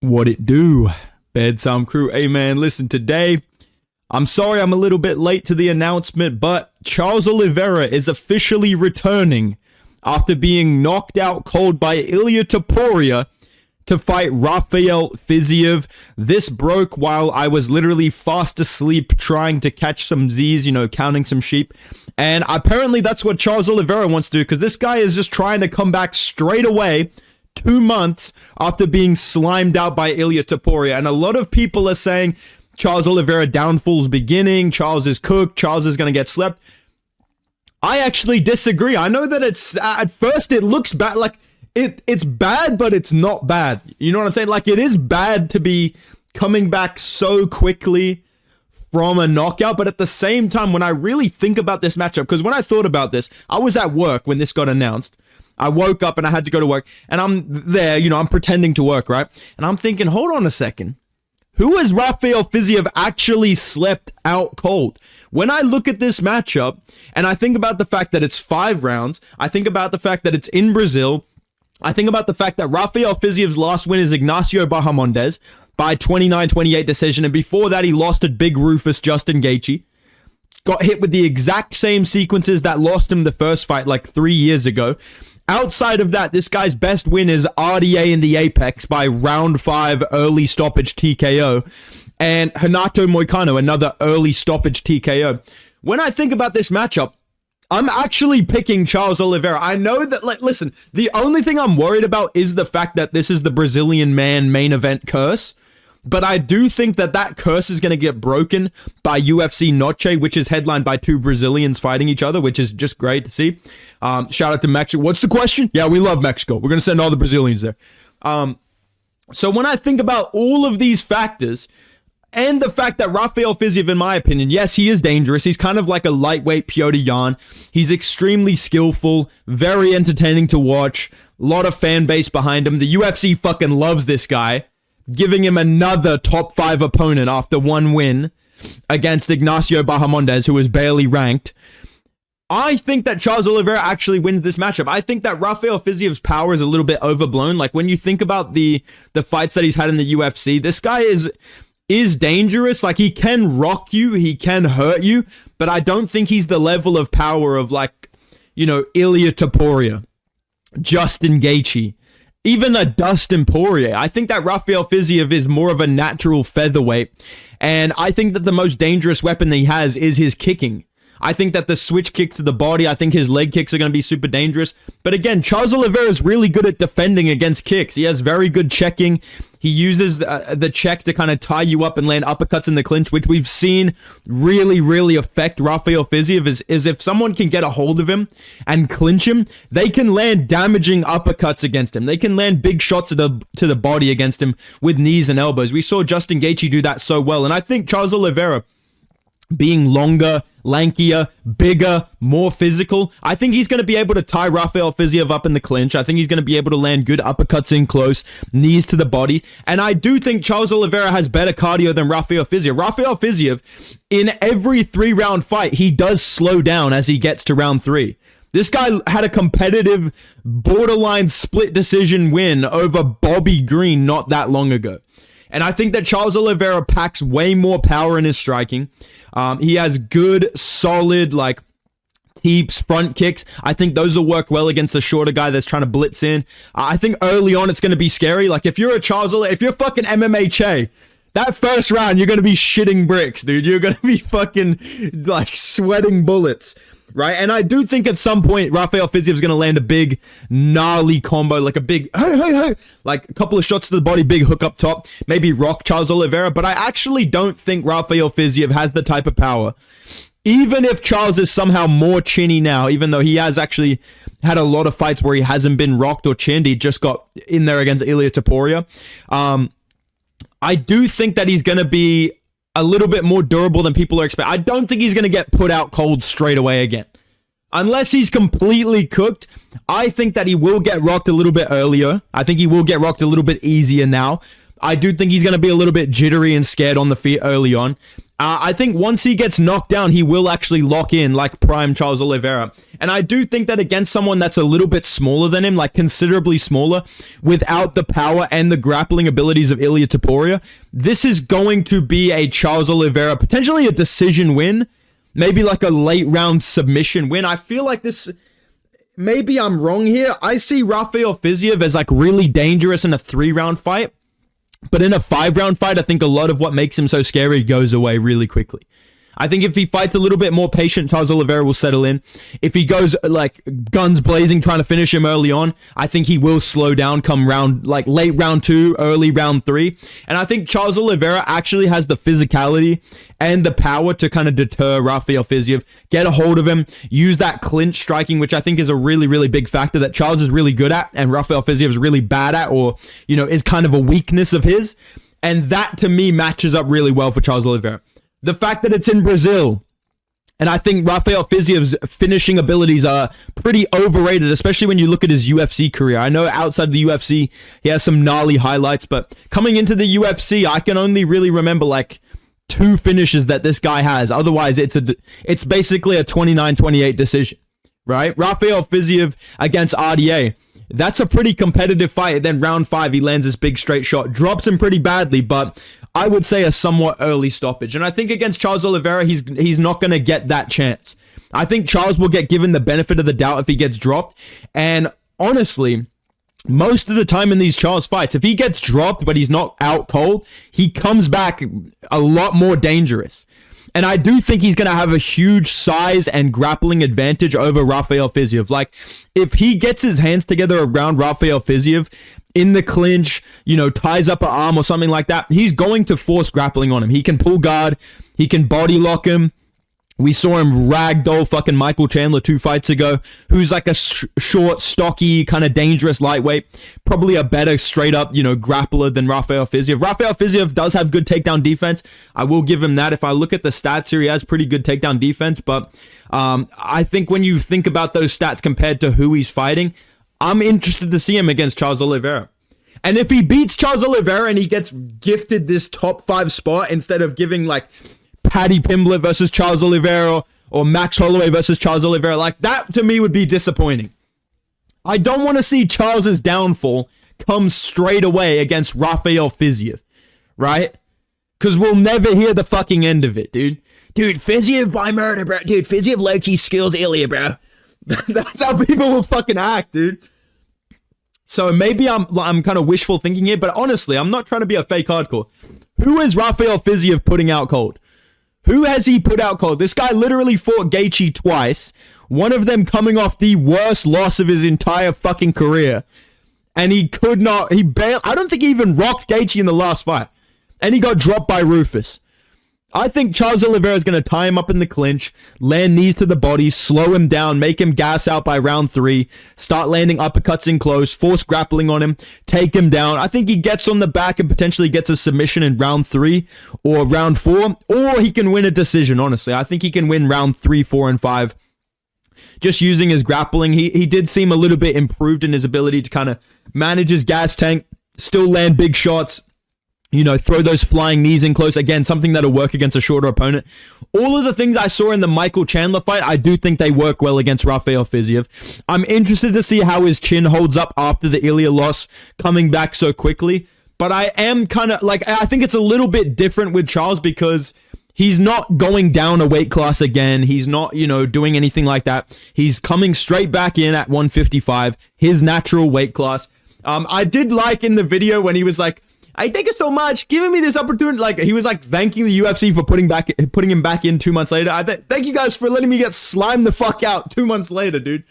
What it do, Bedtime Crew? Hey man, listen, today, I'm sorry I'm a little bit late to the announcement, but Charles Oliveira is officially returning after being knocked out cold by Ilia Topuria to fight Rafael Fiziev. This broke while I was literally fast asleep trying to catch some Z's, counting some sheep. And apparently that's what Charles Oliveira wants to do, because this guy is just trying to come back straight away 2 months after being slimed out by Ilia Topuria. And a lot of people are saying Charles Oliveira downfall's beginning, Charles is cooked, Charles is going to get slept. I actually disagree. I know that it's, at first it looks bad, like it's bad, but it's not bad. You know what I'm saying? Like, it is bad to be coming back so quickly from a knockout, but at the same time, when I really think about this matchup, because when I thought about this, I was at work when this got announced. I woke up and I had to go to work, and I'm there, I'm pretending to work, right? And I'm thinking, hold on a second. Who has Rafael Fiziev actually slept out cold? When I look at this matchup, and I think about the fact that it's 5 rounds, I think about the fact that it's in Brazil, I think about the fact that Rafael Fiziev's last win is Ignacio Hernandez by 29-28 decision, and before that he lost to Big Rufus Justin Gaethje. Got hit with the exact same sequences that lost him the first fight like 3 years ago. Outside of that, this guy's best win is RDA in the Apex by round 5 early stoppage TKO. And Renato Moicano, another early stoppage TKO. When I think about this matchup, I'm actually picking Charles Oliveira. I know that, listen, the only thing I'm worried about is the fact that this is the Brazilian man main event curse. But I do think that that curse is going to get broken by UFC Noche, which is headlined by 2 Brazilians fighting each other, which is just great to see. Shout out to Mexico. What's the question? Yeah, we love Mexico. We're going to send all the Brazilians there. So when I think about all of these factors, and the fact that Rafael Fiziev, in my opinion, yes, he is dangerous. He's kind of like a lightweight Piotr Jan. He's extremely skillful, very entertaining to watch, a lot of fan base behind him. The UFC fucking loves this guy, giving him another top 5 opponent after 1 win against Ignacio Hernandez, who was barely ranked. I think that Charles Oliveira actually wins this matchup. I think that Rafael Fiziev's power is a little bit overblown. Like, when you think about the fights that he's had in the UFC, this guy is dangerous. Like, he can rock you, he can hurt you, but I don't think he's the level of power of, like, Ilia Topuria, Justin Gaethje, even a Dustin Poirier. I think that Rafael Fiziev is more of a natural featherweight, and I think that the most dangerous weapon that he has is his kicking. I think that the switch kick to the body, I think his leg kicks are going to be super dangerous. But again, Charles Oliveira is really good at defending against kicks. He has very good checking. He uses the check to kind of tie you up and land uppercuts in the clinch, which we've seen really, really affect Rafael Fiziev. Is if someone can get a hold of him and clinch him, they can land damaging uppercuts against him. They can land big shots to the body against him with knees and elbows. We saw Justin Gaethje do that so well. And I think Charles Oliveira, being longer, lankier, bigger, more physical, I think he's going to be able to tie Rafael Fiziev up in the clinch. I think he's going to be able to land good uppercuts in close, knees to the body. And I do think Charles Oliveira has better cardio than Rafael Fiziev. Rafael Fiziev, in every 3-round fight, he does slow down as he gets to round 3. This guy had a competitive, borderline split decision win over Bobby Green not that long ago. And I think that Charles Oliveira packs way more power in his striking. He has good, solid, teeps, front kicks. I think those will work well against a shorter guy that's trying to blitz in. I think early on it's going to be scary. Like, if you're if you're fucking MMA Che, that first round, you're going to be shitting bricks, dude. You're going to be fucking, sweating bullets. Right? And I do think at some point, Rafael Fiziev is going to land a big, gnarly combo, like a big, like a couple of shots to the body, big hook up top, maybe rock Charles Oliveira. But I actually don't think Rafael Fiziev has the type of power. Even if Charles is somehow more chinny now, even though he has actually had a lot of fights where he hasn't been rocked or chinned, he just got in there against Ilia Topuria. I do think that he's going to be a little bit more durable than people are expecting. I don't think he's going to get put out cold straight away again. Unless he's completely cooked, I think that he will get rocked a little bit earlier. I think he will get rocked a little bit easier now. I do think he's going to be a little bit jittery and scared on the feet early on. I think once he gets knocked down, he will actually lock in like prime Charles Oliveira. And I do think that against someone that's a little bit smaller than him, like considerably smaller, without the power and the grappling abilities of Ilia Topuria, this is going to be a Charles Oliveira, potentially a decision win, maybe like a late round submission win. I feel like this, maybe I'm wrong here. I see Rafael Fiziev as like really dangerous in a 3-round fight. But in a 5-round fight, I think a lot of what makes him so scary goes away really quickly. I think if he fights a little bit more patient, Charles Oliveira will settle in. If he goes like guns blazing, trying to finish him early on, I think he will slow down come round, like late round 2, early round 3. And I think Charles Oliveira actually has the physicality and the power to kind of deter Rafael Fiziev, get a hold of him, use that clinch striking, which I think is a really, really big factor that Charles is really good at and Rafael Fiziev is really bad at, or, you know, is kind of a weakness of his. And that to me matches up really well for Charles Oliveira. The fact that it's in Brazil, and I think Rafael Fiziev's finishing abilities are pretty overrated, especially when you look at his UFC career. I know outside of the UFC, he has some gnarly highlights, but coming into the UFC, I can only really remember like 2 finishes that this guy has. Otherwise, it's basically a 29-28 decision, right? Rafael Fiziev against RDA. That's a pretty competitive fight. Then round 5, he lands this big straight shot, drops him pretty badly, but I would say a somewhat early stoppage. And I think against Charles Oliveira, he's not going to get that chance. I think Charles will get given the benefit of the doubt if he gets dropped. And honestly, most of the time in these Charles fights, if he gets dropped but he's not out cold, he comes back a lot more dangerous. And I do think he's going to have a huge size and grappling advantage over Rafael Fiziev. Like, if he gets his hands together around Rafael Fiziev in the clinch, you know, ties up an arm or something like that, he's going to force grappling on him. He can pull guard. He can body lock him. We saw him ragdoll fucking Michael Chandler 2 fights ago, who's like a short, stocky, kind of dangerous lightweight. Probably a better straight up, you know, grappler than Rafael Fiziev. Rafael Fiziev does have good takedown defense. I will give him that. If I look at the stats here, he has pretty good takedown defense. But I think when you think about those stats compared to who he's fighting, I'm interested to see him against Charles Oliveira. And if he beats Charles Oliveira and he gets gifted this top 5 spot instead of giving like Paddy Pimblett versus Charles Oliveira or Max Holloway versus Charles Oliveira, like that to me would be disappointing. I don't want to see Charles's downfall come straight away against Rafael Fiziev, right? Because we'll never hear the fucking end of it, dude. Dude, Fiziev by murder, bro. Dude, Fiziev low-key skills Ilya, bro. That's how people will fucking act, dude. So maybe I'm kind of wishful thinking here, but honestly, I'm not trying to be a fake hardcore. Who is Rafael Fiziev putting out cold? Who has he put out cold? This guy literally fought Gaethje twice. One of them coming off the worst loss of his entire fucking career. And he could not, I don't think he even rocked Gaethje in the last fight. And he got dropped by Rufus. I think Charles Oliveira is going to tie him up in the clinch, land knees to the body, slow him down, make him gas out by round 3, start landing uppercuts in close, force grappling on him, take him down. I think he gets on the back and potentially gets a submission in round 3 or round 4, or he can win a decision, honestly. I think he can win round 3, 4, and 5. Just using his grappling, he did seem a little bit improved in his ability to kind of manage his gas tank, still land big shots, you know, throw those flying knees in close. Again, something that'll work against a shorter opponent. All of the things I saw in the Michael Chandler fight, I do think they work well against Rafael Fiziev. I'm interested to see how his chin holds up after the Ilya loss, coming back so quickly. But I am kind of, like, I think it's a little bit different with Charles because he's not going down a weight class again. He's not, you know, doing anything like that. He's coming straight back in at 155, his natural weight class. I did like in the video when he was like, I thank you so much giving me this opportunity. Like, he was like thanking the UFC for putting him back in 2 months later. Thank you guys for letting me get slimed the fuck out 2 months later, dude.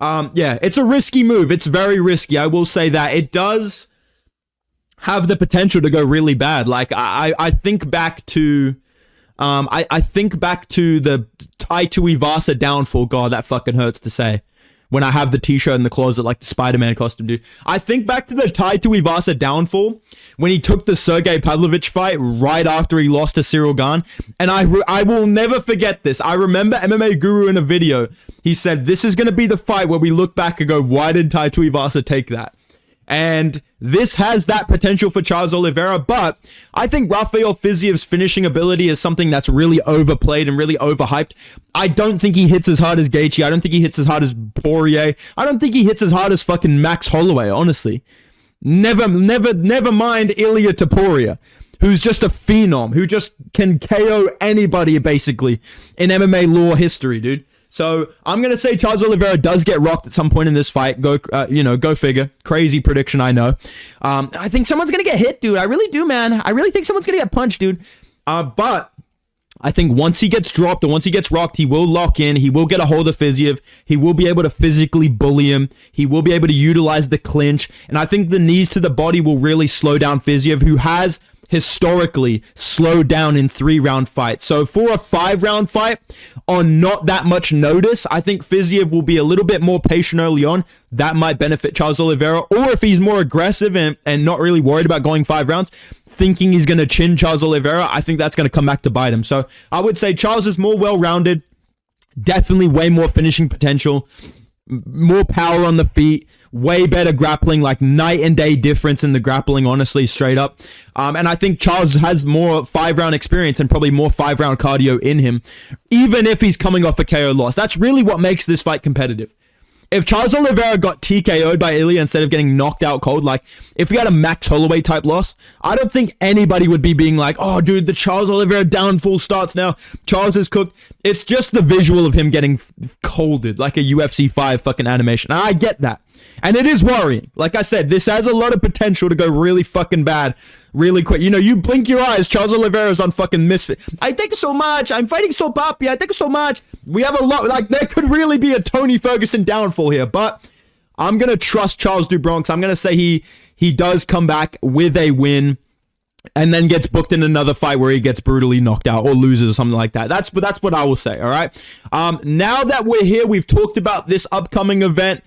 Yeah, it's a risky move. It's very risky. I will say that. It does have the potential to go really bad. Like, I think back to I think back to the Tai Tuivasa downfall. God, that fucking hurts to say. When I have the t-shirt in the closet like the Spider-Man costume, dude. I think back to the Tai Tuivasa downfall when he took the Sergey Pavlovich fight right after he lost to Cyril Gane. And I will never forget this. I remember MMA Guru in a video. He said, this is going to be the fight where we look back and go, why did Tai Tuivasa take that? And this has that potential for Charles Oliveira, but I think Rafael Fiziev's finishing ability is something that's really overplayed and really overhyped. I don't think he hits as hard as Gaethje. I don't think he hits as hard as Poirier. I don't think he hits as hard as fucking Max Holloway, honestly. Never mind Ilia Topuria, who's just a phenom, who just can KO anybody, basically, in MMA lore history, dude. So I'm going to say Charles Oliveira does get rocked at some point in this fight. Go figure. Crazy prediction, I know. I think someone's going to get hit, dude. I really do, man. I really think someone's going to get punched, dude. But I think once he gets dropped or once he gets rocked, he will lock in. He will get a hold of Fiziev. He will be able to physically bully him. He will be able to utilize the clinch. And I think the knees to the body will really slow down Fiziev, who has historically slowed down in 3-round fights. So for a 5-round fight on not that much notice, I think Fiziev will be a little bit more patient early on. That might benefit Charles Oliveira. Or if he's more aggressive and not really worried about going 5 rounds, thinking he's going to chin Charles Oliveira, I think that's going to come back to bite him. So I would say Charles is more well-rounded, definitely way more finishing potential, more power on the feet, way better grappling, like night and day difference in the grappling, honestly, straight up. And I think Charles has more 5-round experience and probably more 5-round cardio in him, even if he's coming off a KO loss. That's really what makes this fight competitive. If Charles Oliveira got TKO'd by Ilia instead of getting knocked out cold, like if he had a Max Holloway type loss, I don't think anybody would be being like, oh, dude, the Charles Oliveira downfall starts now. Charles is cooked. It's just the visual of him getting colded like a UFC 5 fucking animation. I get that. And it is worrying. Like I said, this has a lot of potential to go really fucking bad really quick. You know, you blink your eyes, Charles Oliveira's on fucking Misfit. I think so much. I'm fighting so poppy. I think so much. We have a lot. Like, there could really be a Tony Ferguson downfall here. But I'm going to trust Charles do Bronx. I'm going to say he does come back with a win and then gets booked in another fight where he gets brutally knocked out or loses or something like that. That's what I will say, all right? Now that we're here, we've talked about this upcoming event.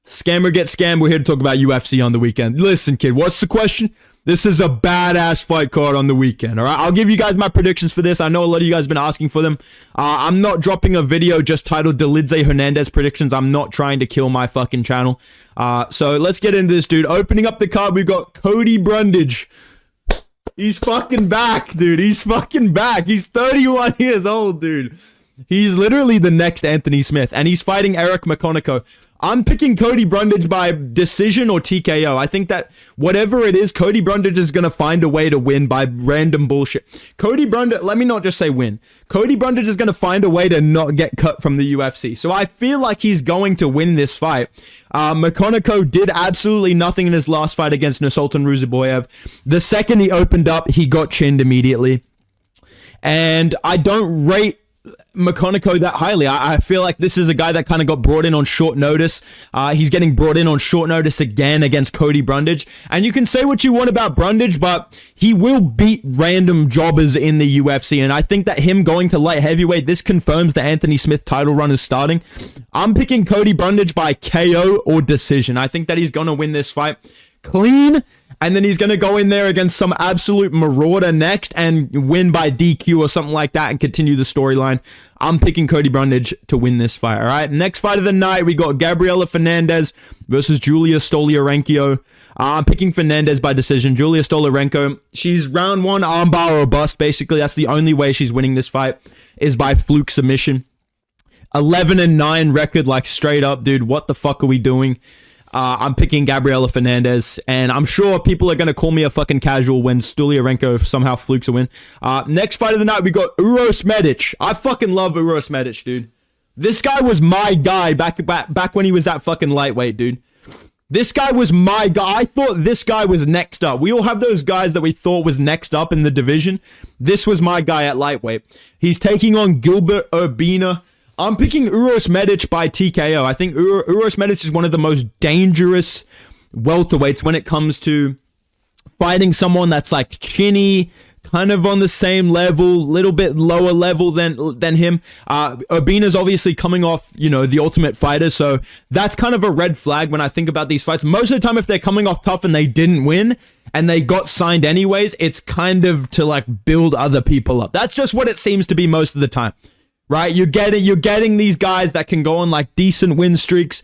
Scammer get scammed. We're here to talk about UFC on the weekend. Listen, kid, what's the question? This is a badass fight card on the weekend, all right? I'll give you guys my predictions for this. I know a lot of you guys have been asking for them. I'm not dropping a video just titled Dolidze Hernandez predictions. I'm not trying to kill my fucking channel. So let's get into this, dude. Opening up the card, we've got Cody Brundage. He's fucking back, dude. He's fucking back. He's 31 years old, dude. He's literally the next Anthony Smith, and he's fighting Eric McConaughey. I'm picking Cody Brundage by decision or TKO. I think that whatever it is, Cody Brundage is going to find a way to win by random bullshit. Cody Brundage, let me not just say win. Cody Brundage is going to find a way to not get cut from the UFC. So I feel like he's going to win this fight. McConaughey did absolutely nothing in his last fight against Nursultan Ruziboyev. The second he opened up, he got chinned immediately. And I don't rate McConaughey that highly. I feel like this is a guy that kind of got brought in on short notice. He's getting brought in on short notice again against Cody Brundage. And you can say what you want about Brundage, but he will beat random jobbers in the UFC. And I think that him going to light heavyweight, this confirms the Anthony Smith title run is starting. I'm picking Cody Brundage by KO or decision. I think that he's going to win this fight clean. And then he's going to go in there against some absolute marauder next and win by DQ or something like that and continue the storyline. I'm picking Cody Brundage to win this fight, all right? Next fight of the night, we got Gabriela Fernandez versus Julia Stoliarenko. I'm picking Fernandez by decision. Julia Stoliarenko, she's round 1 armbar or bust, basically. That's the only way she's winning this fight is by fluke submission. 11-9 record, like straight up, dude. What the fuck are we doing? I'm picking Gabriela Fernandez, and I'm sure people are going to call me a fucking casual when Stoliarenko somehow flukes a win. Next fight of the night, we got Uros Medic. I fucking love Uros Medic, dude. This guy was my guy back when he was that fucking lightweight, dude. This guy was my guy. I thought this guy was next up. We all have those guys that we thought was next up in the division. This was my guy at lightweight. He's taking on Gilbert Urbina. I'm picking Uros Medic by TKO. I think Uros Medic is one of the most dangerous welterweights when it comes to fighting someone that's like chinny, kind of on the same level, little bit lower level than him. Urbina's obviously coming off, you know, the Ultimate Fighter, so that's kind of a red flag when I think about these fights. Most of the time, if they're coming off tough and they didn't win and they got signed anyways, it's kind of to like build other people up. That's just what it seems to be most of the time. Right, you're getting these guys that can go on like decent win streaks,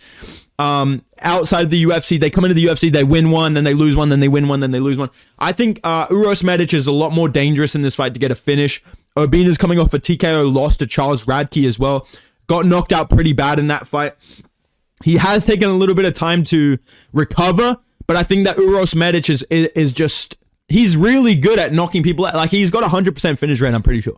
outside of the UFC. They come into the UFC, they win one, then they lose one, then they win one, then they lose one. I think Uros Medic is a lot more dangerous in this fight to get a finish. Urbina's coming off a TKO loss to Charles Radke as well. Got knocked out pretty bad in that fight. He has taken a little bit of time to recover, but I think that Uros Medic is just, he's really good at knocking people out. Like, he's got a 100% finish rate, I'm pretty sure.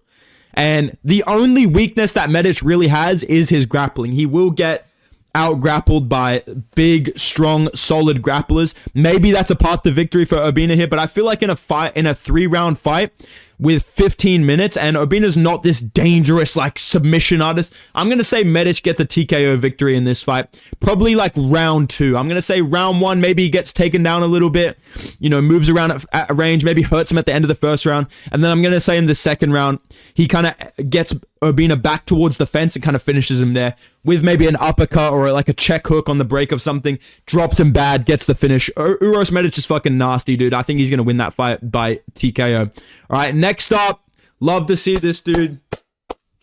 And the only weakness that Medic really has is his grappling. He will get out grappled by big, strong, solid grapplers. Maybe that's a path to victory for Urbina here, but I feel like in a 3-round fight with 15 minutes, and Urbina's not this dangerous like submission artist, I'm going to say Medic gets a TKO victory in this fight. Probably like round 2. I'm going to say round 1, maybe he gets taken down a little bit, moves around at range, maybe hurts him at the end of the first round. And then I'm going to say in the second round, he kind of gets Urbina back towards the fence and kind of finishes him there with maybe an uppercut or like a check hook on the break of something, drops him bad, gets the finish. Uros Medic is fucking nasty, dude. I think he's going to win that fight by TKO. All right, next up, love to see this dude.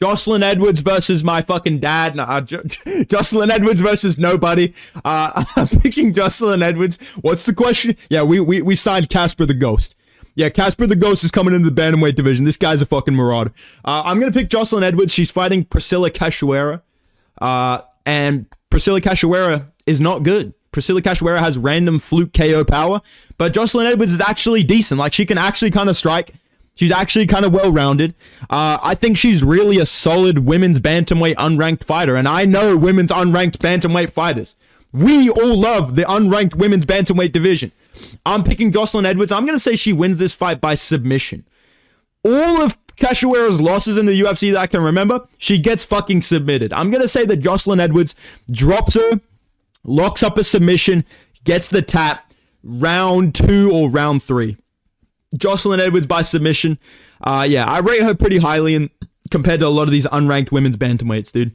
Jocelyn Edwards versus my fucking dad. Jocelyn Edwards versus nobody. I'm picking Jocelyn Edwards. What's the question? Yeah, we signed Casper the Ghost. Yeah, Casper the Ghost is coming into the bantamweight division. This guy's a fucking marauder. I'm going to pick Jocelyn Edwards. She's fighting Priscilla Cachoeira. And Priscilla Cachoeira is not good. Priscilla Cachoeira has random fluke KO power. But Jocelyn Edwards is actually decent. Like, she can actually kind of strike. She's actually kind of well-rounded. I think she's really a solid women's bantamweight unranked fighter. And I know women's unranked bantamweight fighters. We all love the unranked women's bantamweight division. I'm picking Jocelyn Edwards. I'm going to say she wins this fight by submission. All of Cachoeira's losses in the UFC that I can remember, she gets fucking submitted. I'm going to say that Jocelyn Edwards drops her, locks up a submission, gets the tap, round 2 or round 3. Jocelyn Edwards by submission. I rate her pretty highly compared to a lot of these unranked women's bantamweights, dude.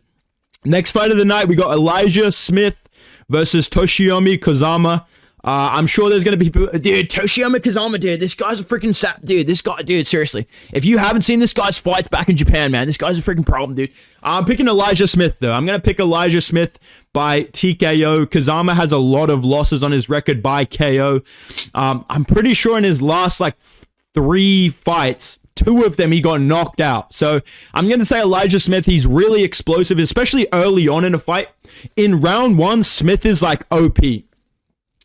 Next fight of the night, we got Elijah Smith versus Toshiomi Kozama. I'm sure there's going to be people, dude, Toshiomi Kozama, dude, this guy's a freaking sap, dude, dude, seriously. If you haven't seen this guy's fights back in Japan, man, this guy's a freaking problem, dude. I'm picking Elijah Smith, though. I'm going to pick Elijah Smith by TKO. Kozama has a lot of losses on his record by KO. I'm pretty sure in his last, 3 fights, 2 of them he got knocked out. So I'm going to say Elijah Smith, he's really explosive, especially early on in a fight. In round 1, Smith is OP.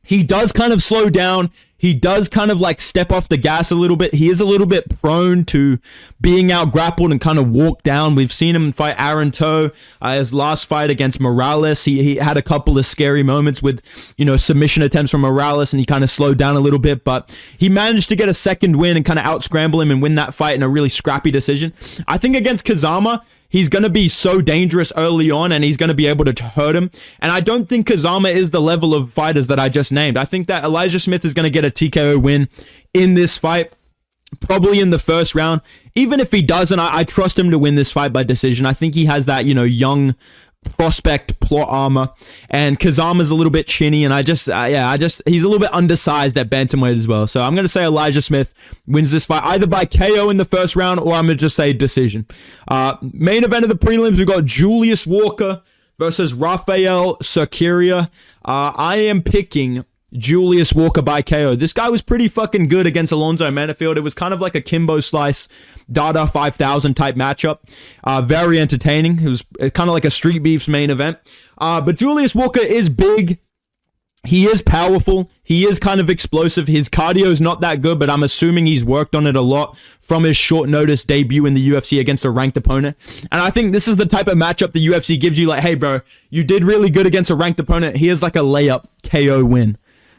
He does kind of slow down. He does kind of step off the gas a little bit. He is a little bit prone to being out grappled and kind of walk down. We've seen him fight Aaron Toe. His last fight against Morales, he had a couple of scary moments with, submission attempts from Morales, and he kind of slowed down a little bit, but he managed to get a second win and kind of out scramble him and win that fight in a really scrappy decision. I think against Kozama, he's going to be so dangerous early on, and he's going to be able to hurt him. And I don't think Kozama is the level of fighters that I just named. I think that Elijah Smith is going to get a TKO win in this fight, probably in the first round. Even if he doesn't, I trust him to win this fight by decision. I think he has that, young prospect plot armor, and Kazama's a little bit chinny, and he's a little bit undersized at bantamweight as well. So I'm going to say Elijah Smith wins this fight either by KO in the first round, or I'm going to just say decision. Main event of the prelims, we've got Julius Walker versus Rafael Sukeria. I am picking Julius Walker by KO. This guy was pretty fucking good against Alonzo Manafield. It was kind of like a Kimbo Slice Dada 5000 type matchup. Very entertaining. It was kind of like a Street Beefs main event. But Julius Walker is big. He is powerful. He is kind of explosive. His cardio is not that good, but I'm assuming he's worked on it a lot from his short notice debut in the UFC against a ranked opponent. And I think this is the type of matchup the UFC gives you, hey bro, you did really good against a ranked opponent. Here's a layup KO win.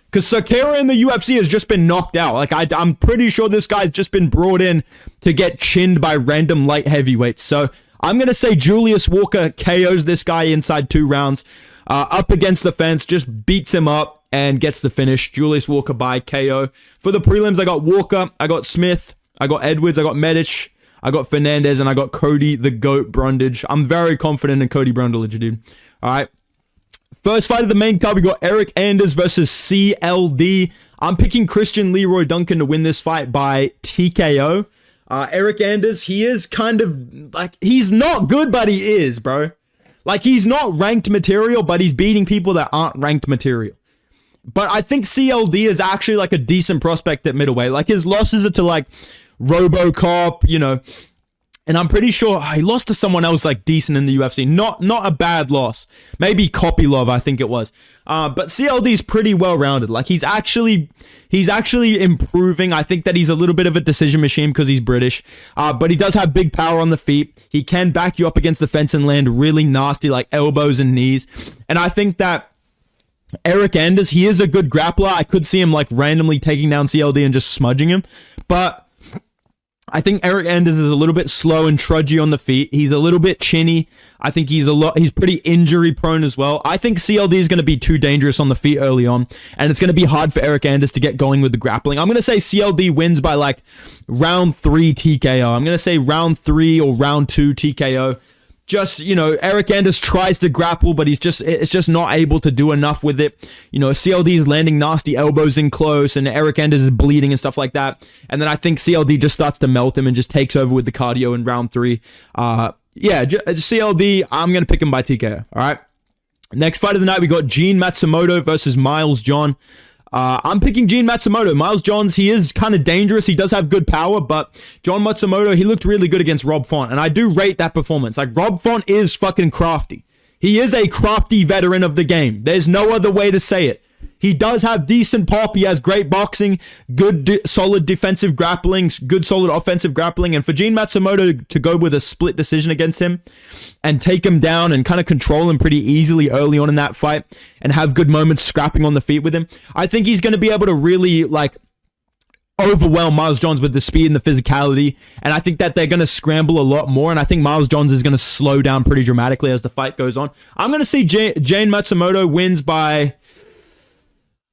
Because Sukeria in the UFC has just been knocked out. I'm pretty sure this guy's just been brought in to get chinned by random light heavyweights. So I'm going to say Julius Walker KOs this guy inside 2 rounds. Up against the fence, just beats him up and gets the finish. Julius Walker by KO. For the prelims, I got Walker, I got Smith, I got Edwards, I got Medic, I got Hernandez, and I got Cody the GOAT Brundage. I'm very confident in Cody Brundage, dude. All right. First fight of the main card, we got Eric Anders versus CLD. I'm picking Christian Leroy Duncan to win this fight by TKO. Eric Anders, he is kind of he's not good, but he is, bro. Like, he's not ranked material, but he's beating people that aren't ranked material. But I think CLD is actually like a decent prospect at middleweight. Like, his losses are to like RoboCop, you know, and I'm pretty sure he lost to someone else like decent in the UFC. Not a bad loss. Maybe Kopylov, I think it was. But CLD is pretty well rounded. Like, he's actually improving. I think that he's a little bit of a decision machine because he's British. But he does have big power on the feet. He can back you up against the fence and land really nasty like elbows and knees. And I think that Hernandez, he is a good grappler. I could see him like randomly taking down CLD and just smudging him. But I think Hernandez is a little bit slow and trudgy on the feet. He's a little bit chinny. I think he's pretty injury prone as well. I think CLD is going to be too dangerous on the feet early on, and it's going to be hard for Hernandez to get going with the grappling. I'm going to say CLD wins by like round 3 TKO. I'm going to say round 3 or round 2 TKO. Just, you know, Hernandez tries to grapple, but it's just not able to do enough with it. You know, CLD is landing nasty elbows in close, and Hernandez is bleeding and stuff like that. And then I think CLD just starts to melt him and just takes over with the cardio in round 3. CLD, I'm going to pick him by TKO, all right? Next fight of the night, we got Gene Matsumoto versus Miles John. I'm picking Gene Matsumoto. Miles Johns, he is kind of dangerous. He does have good power, but John Matsumoto, he looked really good against Rob Font, and I do rate that performance. Like, Rob Font is fucking crafty. He is a crafty veteran of the game. There's no other way to say it. He does have decent pop. He has great boxing, good, solid defensive grappling, good, solid offensive grappling. And for Gene Matsumoto to go with a split decision against him and take him down and kind of control him pretty easily early on in that fight and have good moments scrapping on the feet with him, I think he's going to be able to really, like, overwhelm Miles Johns with the speed and the physicality. And I think that they're going to scramble a lot more. And I think Miles Johns is going to slow down pretty dramatically as the fight goes on. I'm going to see Jane Matsumoto wins by...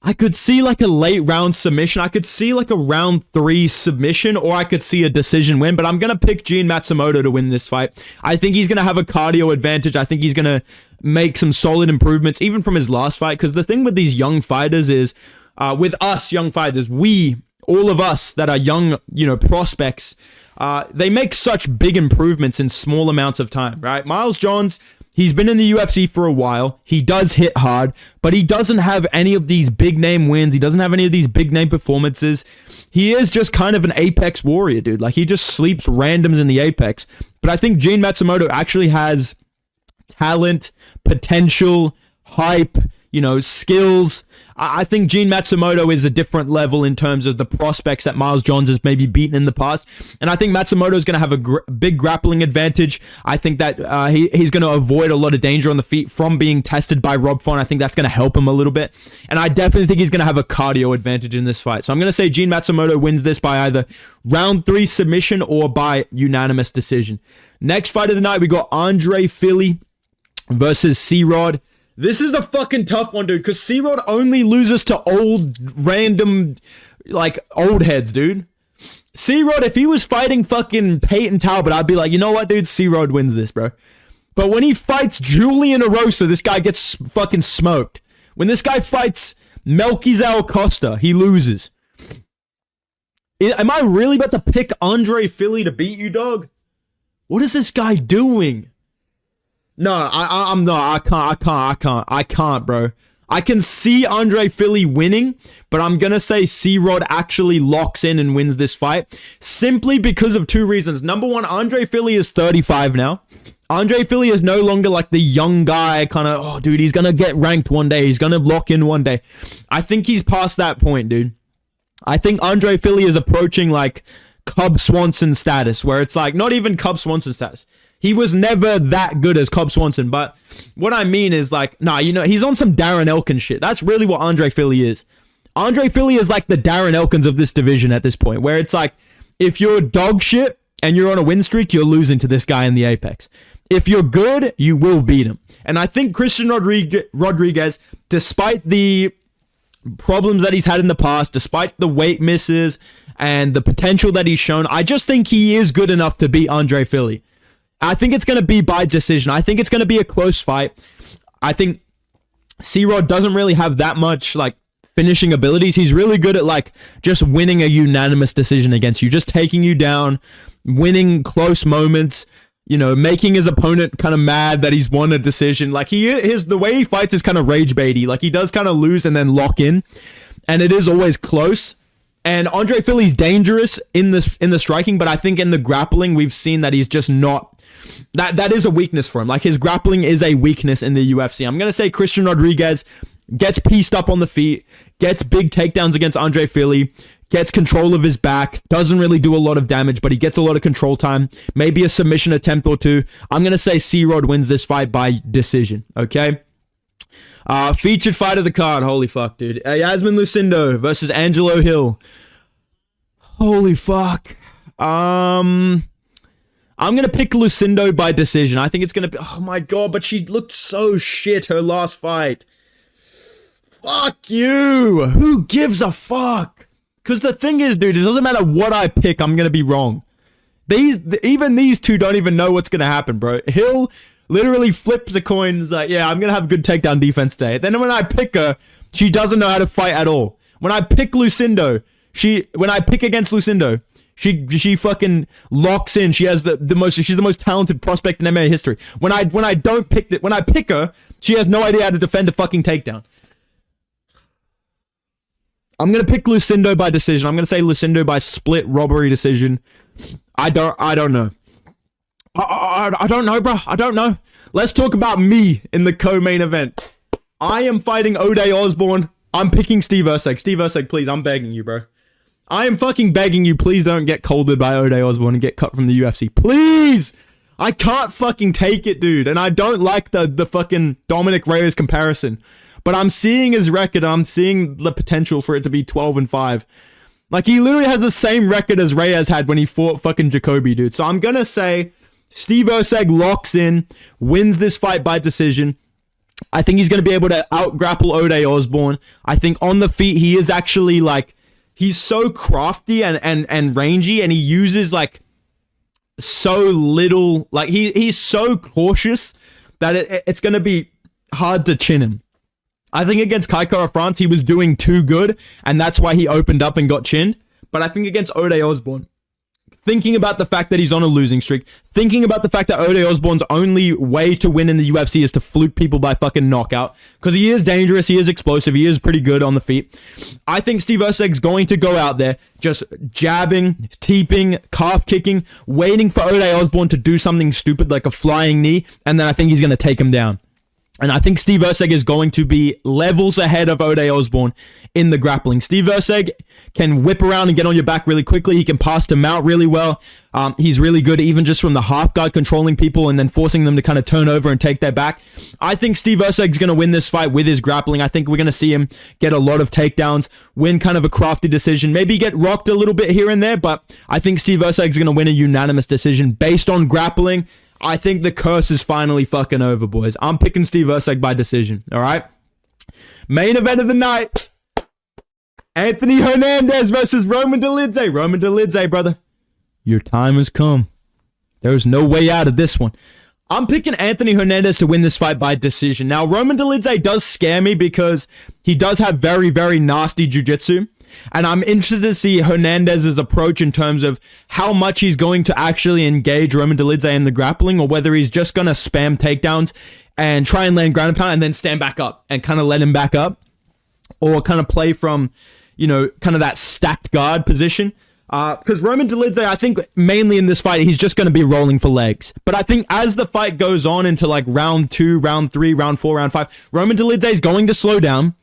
I could see like a late round submission. I could see like a round 3 submission, or I could see a decision win, but I'm going to pick Gene Matsumoto to win this fight. I think he's going to have a cardio advantage. I think he's going to make some solid improvements, even from his last fight, because the thing with these young fighters is, with us young fighters, all of us that are young, you know, prospects, they make such big improvements in small amounts of time, right? Miles Johns, he's been in the UFC for a while. He does hit hard, but he doesn't have any of these big name wins. He doesn't have any of these big name performances. He is just kind of an apex warrior, dude. Like, he just sleeps randoms in the apex. But I think Gene Matsumoto actually has talent, potential, hype, you know, skills. I think Gene Matsumoto is a different level in terms of the prospects that Miles Johns has maybe beaten in the past. And I think Matsumoto is going to have a big grappling advantage. I think that he's going to avoid a lot of danger on the feet from being tested by Rob Font. I think that's going to help him a little bit. And I definitely think he's going to have a cardio advantage in this fight. So I'm going to say Gene Matsumoto wins this by either round 3 submission or by unanimous decision. Next fight of the night, we got Andre Fili versus C-Rod. This is the fucking tough one, dude, because C-Rod only loses to old, random, like, old heads, dude. C-Rod, if he was fighting fucking Peyton Talbot, I'd be like, you know what, dude? C-Rod wins this, bro. But when he fights Julian Erosa, this guy gets fucking smoked. When this guy fights Melquizael Costa, he loses. Am I really about to pick Andre Fili to beat you, dog? What is this guy doing? No, I'm not. I can't, bro. I can see Andre Fili winning, but I'm going to say C-Rod actually locks in and wins this fight simply because of 2 reasons. Number one, Andre Fili is 35 now. Andre Fili is no longer like the young guy kind of, oh, dude, he's going to get ranked one day. He's going to lock in one day. I think he's past that point, dude. I think Andre Fili is approaching like Cub Swanson status, where it's like not even Cub Swanson status. He was never that good as Cub Swanson, but what I mean is like, nah, you know, he's on some Darren Elkins shit. That's really what Andre Fili is. Andre Fili is like the Darren Elkins of this division at this point, where it's like, if you're dog shit and you're on a win streak, you're losing to this guy in the apex. If you're good, you will beat him. And I think Christian Rodriguez, despite the problems that he's had in the past, despite the weight misses and the potential that he's shown, I just think he is good enough to beat Andre Fili. I think it's going to be by decision. I think it's going to be a close fight. I think C-Rod doesn't really have that much like finishing abilities. He's really good at like just winning a unanimous decision against you, just taking you down, winning close moments. making his opponent kind of mad that he's won a decision. Like the way he fights is kind of rage baity. Like he does kind of lose and then lock in, and it is always close. And Andre Fili's dangerous in the striking, but I think in the grappling we've seen that he's just not. That is a weakness for him. Like his grappling is a weakness in the UFC. I'm gonna say Christian Rodriguez gets pieced up on the feet, gets big takedowns against Andre Fili, gets control of his back, doesn't really do a lot of damage, but he gets a lot of control time, maybe a submission attempt or two. I'm going to say C-Rod wins this fight by decision, okay? Featured fight of the card. Holy fuck, dude. Yasmin Lucindo versus Angelo Hill. Holy fuck. I'm going to pick Lucindo by decision. I think it's going to be... Oh my god, but she looked so shit her last fight. Fuck you. Who gives a fuck? Because the thing is, dude, it doesn't matter what I pick, I'm going to be wrong. Even these two don't even know what's going to happen, bro. Hill literally flips a coin and is like, yeah, I'm going to have good takedown defense today. Then when I pick her, she doesn't know how to fight at all. When I pick Lucindo, when I pick against Lucindo, she fucking locks in. She has she's the most talented prospect in MMA history. When I pick her, she has no idea how to defend a fucking takedown. I'm going to pick Lucindo by decision. I'm going to say Lucindo by split robbery decision. I don't know. I don't know, bro. I don't know. Let's talk about me in the co-main event. I am fighting O'Day Osborne. I'm picking Steve Erceg. Steve Erceg, please, I'm begging you, bro. I am fucking begging you, please don't get colded by O'Day Osborne and get cut from the UFC. Please! I can't fucking take it, dude. And I don't like the fucking Dominic Reyes comparison. But I'm seeing his record. I'm seeing the potential for it to be 12-5. Like, he literally has the same record as Reyes had when he fought fucking Jacoby, dude. So I'm going to say Steve Erceg locks in, wins this fight by decision. I think he's going to be able to out-grapple O'Day Osborne. I think on the feet, he is actually, like, he's so crafty and rangy, and he uses, like, so little. Like, he's so cautious that it's going to be hard to chin him. I think against Kai Kara France, he was doing too good, and that's why he opened up and got chinned. But I think against O'Day Osborne, thinking about the fact that he's on a losing streak, thinking about the fact that O'Day Osborne's only way to win in the UFC is to fluke people by fucking knockout, because he is dangerous, he is explosive, he is pretty good on the feet. I think Steve Erceg's going to go out there just jabbing, teeping, calf kicking, waiting for O'Day Osborne to do something stupid like a flying knee, and then I think he's going to take him down. And I think Steve Erceg is going to be levels ahead of O'Day Osborne in the grappling. Steve Erceg can whip around and get on your back really quickly. He can pass to mount really well. He's really good even just from the half guard, controlling people and then forcing them to kind of turn over and take their back. I think Steve Erceg is going to win this fight with his grappling. I think we're going to see him get a lot of takedowns, win kind of a crafty decision, maybe get rocked a little bit here and there, but I think Steve Erceg is going to win a unanimous decision based on grappling. I think the curse is finally fucking over, boys. I'm picking Steve Erceg by decision, all right? Main event of the night. Anthony Hernandez versus Roman Dolidze. Roman Dolidze, brother. Your time has come. There's no way out of this one. I'm picking Anthony Hernandez to win this fight by decision. Now, Roman Dolidze does scare me because he does have very, very nasty jiu-jitsu. And I'm interested to see Hernandez's approach in terms of how much he's going to actually engage Roman Dolidze in the grappling, or whether he's just going to spam takedowns and try and land ground and pound and then stand back up and kind of let him back up, or kind of play from, kind of that stacked guard position. Because Roman Dolidze, I think mainly in this fight, he's just going to be rolling for legs. But I think as the fight goes on into like round 2, round 3, round 4, round 5, Roman Dolidze is going to slow down.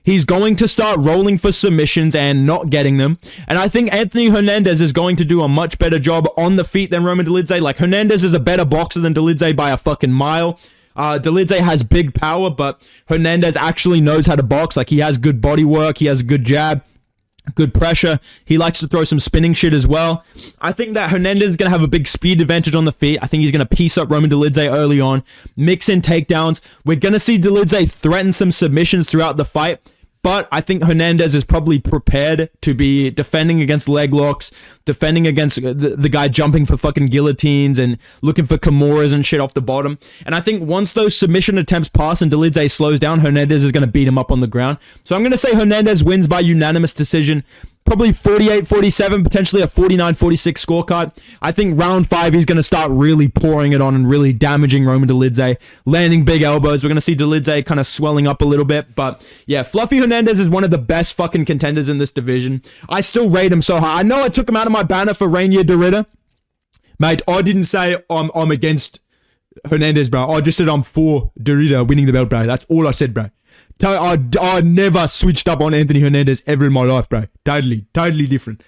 He's going to start rolling for submissions and not getting them. And I think Anthony Hernandez is going to do a much better job on the feet than Roman Dolidze. Like, Hernandez is a better boxer than Dolidze by a fucking mile. Dolidze has big power, but Hernandez actually knows how to box. Like, he has good body work. He has a good jab, good pressure. He likes to throw some spinning shit as well. I think that Hernandez is going to have a big speed advantage on the feet. I think he's going to piece up Roman Dolidze early on, mix in takedowns. We're going to see Dolidze threaten some submissions throughout the fight. But I think Hernandez is probably prepared to be defending against leg locks, defending against the guy jumping for fucking guillotines and looking for Kimuras and shit off the bottom. And I think once those submission attempts pass and Dolidze slows down, Hernandez is going to beat him up on the ground. So I'm going to say Hernandez wins by unanimous decision. probably 48-47, potentially a 49-46 scorecard. I think round 5, he's going to start really pouring it on and really damaging Roman Dolidze, landing big elbows. We're going to see Dolidze kind of swelling up a little bit. But yeah, Fluffy Hernandez is one of the best fucking contenders in this division. I still rate him so high. I know I took him out of my banner for Rainier Derrida. Mate, I didn't say I'm against Hernandez, bro. I just said I'm for Derrida winning the belt, bro. That's all I said, bro. I never switched up on Anthony Hernandez ever in my life, bro. Totally different.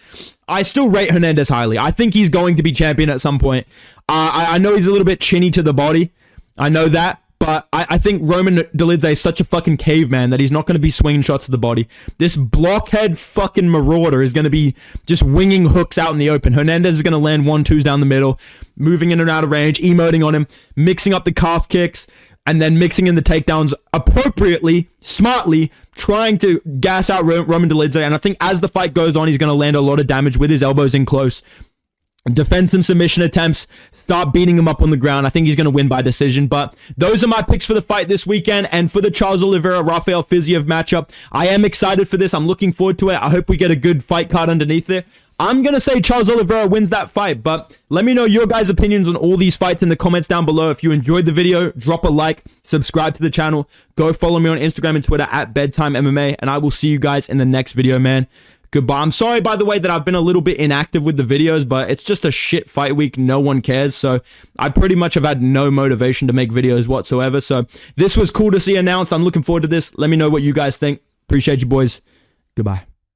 I still rate Hernandez highly. I think he's going to be champion at some point. I know he's a little bit chinny to the body. I know that. But I think Roman Dolidze is such a fucking caveman that he's not going to be swinging shots to the body. This blockhead fucking marauder is going to be just winging hooks out in the open. Hernandez is going to land 1-2s down the middle, moving in and out of range, emoting on him, mixing up the calf kicks, and then mixing in the takedowns appropriately, smartly, trying to gas out Roman Dolidze. And I think as the fight goes on, he's going to land a lot of damage with his elbows in close. Defend some submission attempts, start beating him up on the ground. I think he's going to win by decision. But those are my picks for the fight this weekend and for the Charles Oliveira, Rafael Fiziev matchup. I am excited for this. I'm looking forward to it. I hope we get a good fight card underneath it. I'm going to say Charles Oliveira wins that fight, but let me know your guys' opinions on all these fights in the comments down below. If you enjoyed the video, drop a like, subscribe to the channel, go follow me on Instagram and Twitter at Bedtime MMA, and I will see you guys in the next video, man. Goodbye. I'm sorry, by the way, that I've been a little bit inactive with the videos, but it's just a shit fight week. No one cares, so I pretty much have had no motivation to make videos whatsoever. So this was cool to see announced. I'm looking forward to this. Let me know what you guys think. Appreciate you, boys. Goodbye.